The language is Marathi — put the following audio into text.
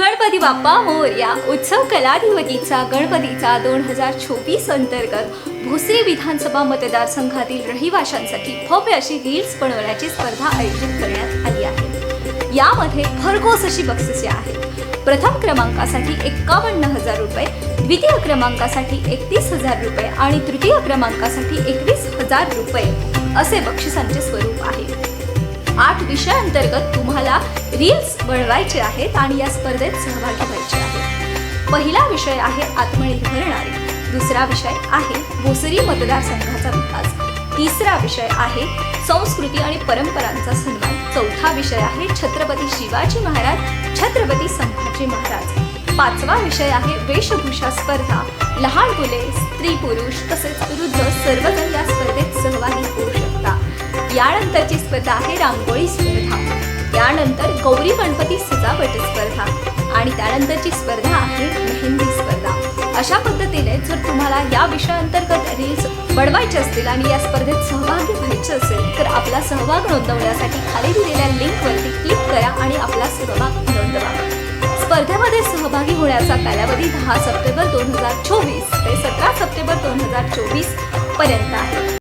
गणपती बाप्पा मोरया उत्सव कलाधिपतीचा गणपतीचा 2024 अंतर्गत भोसरी विधानसभा मतदारसंघातील रहिवाशांसाठी भव्य अशी रील्स बनवण्याची स्पर्धा आयोजित करण्यात आली आहे। यामध्ये भरघोस अशी बक्षिसे आहेत। प्रथम क्रमांकासाठी 51,000 रुपये, द्वितीय क्रमांकासाठी 31,000 रुपये आणि तृतीय क्रमांकासाठी 21,000 रुपये असे बक्षिसांचे स्वरूप आहे। 8 विषयांतर्गत तुम्हाला रील्स बनवायचे आहेत आणि या स्पर्धेत सहभागी व्हायचे आहे। पहिला विषय आहे आत्मनिर्भर नारी, दुसरा विषय आहे भोसरी मतदारसंघाचा विकास, तिसरा विषय आहे संस्कृती आणि परंपरांचा सन्मान, चौथा विषय आहे छत्रपती शिवाजी महाराज छत्रपती संभाजी महाराज, पाचवा विषय आहे वेशभूषा स्पर्धा, लहान मुले स्त्री पुरुष तसेच वृद्ध सर्वजण या स्पर्धेत सहभागी होऊ शकता। यानंतरची स्पर्धा आहे रांगोळी स्पर्धा, त्यानंतर गौरी गणपती सजावट स्पर्धा आणि त्यानंतरची स्पर्धा आहे मेहंदी स्पर्धा। अशा पद्धतीने जर तुम्हाला या विषयांतर्गत रील्स बनवायचे असतील आणि या स्पर्धेत सहभागी व्हायचे असेल तर आपला सहभाग नोंदवण्यासाठी खाली दिलेल्या लिंकवरती क्लिक करा आणि आपला सहभाग नोंदवा। स्पर्धेमध्ये सहभागी होण्याचा कालावधी 10 सप्टेंबर 2024 ते 17 सप्टेंबर 2024 पर्यंत आहे।